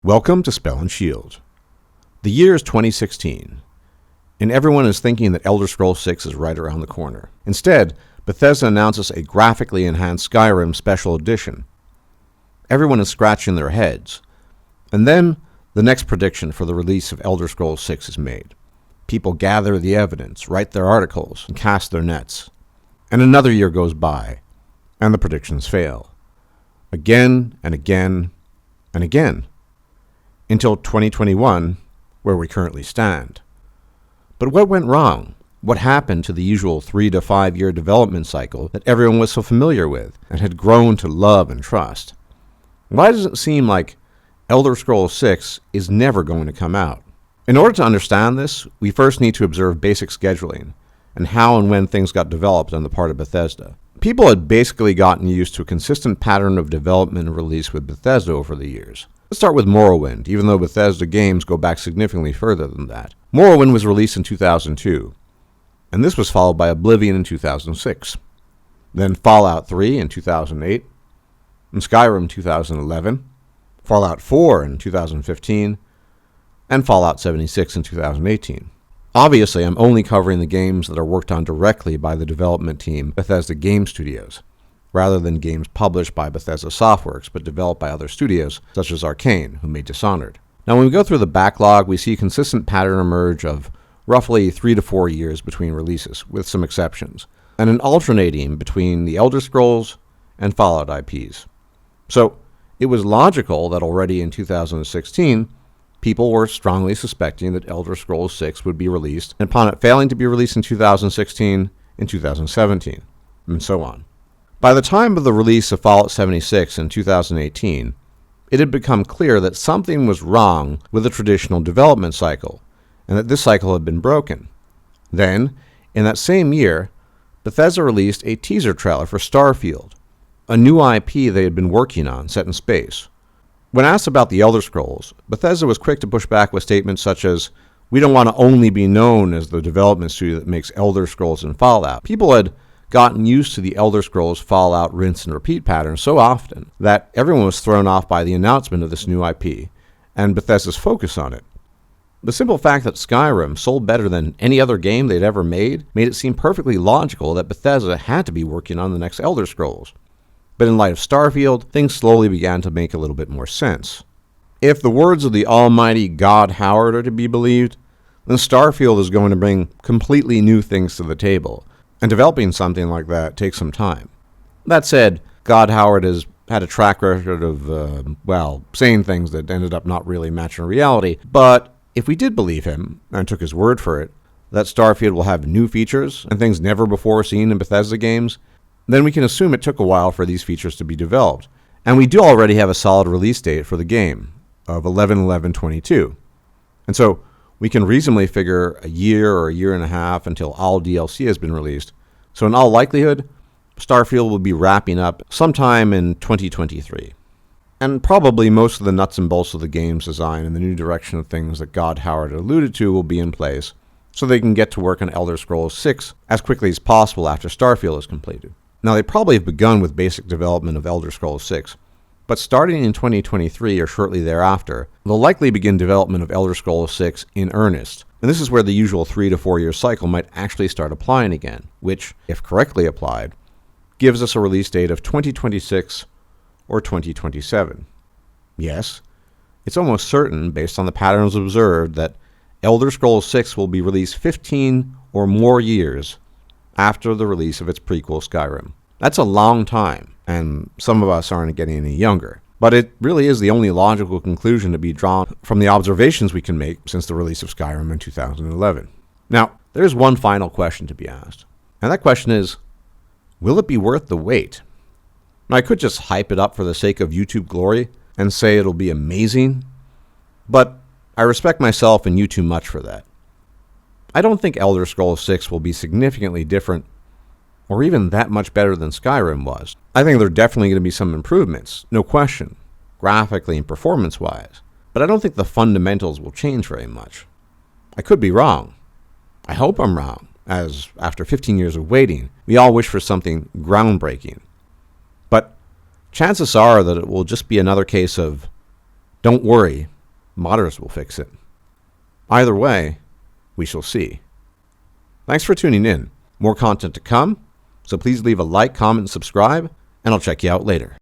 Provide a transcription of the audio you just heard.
Welcome to Spell&Shield. The year is 2016, and everyone is thinking that Elder Scrolls 6 is right around the corner. Instead, Bethesda announces a graphically enhanced Skyrim Special Edition. Everyone is scratching their heads. And then, the next prediction for the release of Elder Scrolls 6 is made. People gather the evidence, write their articles, and cast their nets. And another year goes by, and the predictions fail. Again and again and again. Until 2021, where we currently stand. But what went wrong? What happened to the usual 3 to 5 year development cycle that everyone was so familiar with and had grown to love and trust? Why does it seem like Elder Scrolls 6 is never going to come out? In order to understand this, we first need to observe basic scheduling and how and when things got developed on the part of Bethesda. People had basically gotten used to a consistent pattern of development and release with Bethesda over the years. Let's start with Morrowind, even though Bethesda games go back significantly further than that. Morrowind was released in 2002, and this was followed by Oblivion in 2006. Then Fallout 3 in 2008, and Skyrim in 2011, Fallout 4 in 2015, and Fallout 76 in 2018. Obviously, I'm only covering the games that are worked on directly by the development team, Bethesda Game Studios, rather than games published by Bethesda Softworks but developed by other studios, such as Arcane, who made Dishonored. Now, when we go through the backlog, we see a consistent pattern emerge of roughly 3 to 4 years between releases, with some exceptions, and an alternating between the Elder Scrolls and Fallout IPs. So, it was logical that already in 2016, people were strongly suspecting that Elder Scrolls 6 would be released, and upon it failing to be released in 2016, in 2017, and so on. By the time of the release of Fallout 76 in 2018, it had become clear that something was wrong with the traditional development cycle, and that this cycle had been broken. Then, in that same year, Bethesda released a teaser trailer for Starfield, a new IP they had been working on set in space. When asked about the Elder Scrolls, Bethesda was quick to push back with statements such as, "We don't want to only be known as the development studio that makes Elder Scrolls and Fallout." People had gotten used to the Elder Scrolls Fallout rinse and repeat pattern so often that everyone was thrown off by the announcement of this new IP and Bethesda's focus on it. The simple fact that Skyrim sold better than any other game they'd ever made it seem perfectly logical that Bethesda had to be working on the next Elder Scrolls. But in light of Starfield, things slowly began to make a little bit more sense. If the words of the almighty God Howard are to be believed, then Starfield is going to bring completely new things to the table, and developing something like that takes some time. That said, God Howard has had a track record of, saying things that ended up not really matching reality, but if we did believe him, and took his word for it, that Starfield will have new features and things never before seen in Bethesda games, then we can assume it took a while for these features to be developed. And we do already have a solid release date for the game of 11/11/22. And so we can reasonably figure a year or a year and a half until all DLC has been released. So in all likelihood, Starfield will be wrapping up sometime in 2023. And probably most of the nuts and bolts of the game's design and the new direction of things that God Howard alluded to will be in place, so they can get to work on Elder Scrolls 6 as quickly as possible after Starfield is completed. Now, they probably have begun with basic development of Elder Scrolls 6, but starting in 2023 or shortly thereafter, they'll likely begin development of Elder Scrolls 6 in earnest. And this is where the usual 3 to 4 year cycle might actually start applying again, which, if correctly applied, gives us a release date of 2026 or 2027. Yes, it's almost certain, based on the patterns observed, that Elder Scrolls 6 will be released 15 or more years after the release of its prequel Skyrim. That's a long time, and some of us aren't getting any younger. But it really is the only logical conclusion to be drawn from the observations we can make since the release of Skyrim in 2011. Now, there's one final question to be asked, and that question is, will it be worth the wait? Now, I could just hype it up for the sake of YouTube glory and say it'll be amazing, but I respect myself and you too much for that. I don't think Elder Scrolls 6 will be significantly different or even that much better than Skyrim was. I think there are definitely going to be some improvements, no question, graphically and performance-wise, but I don't think the fundamentals will change very much. I could be wrong. I hope I'm wrong, as after 15 years of waiting, we all wish for something groundbreaking. But chances are that it will just be another case of, don't worry, modders will fix it. Either way, we shall see. Thanks for tuning in. More content to come, so please leave a like, comment, and subscribe, and I'll check you out later.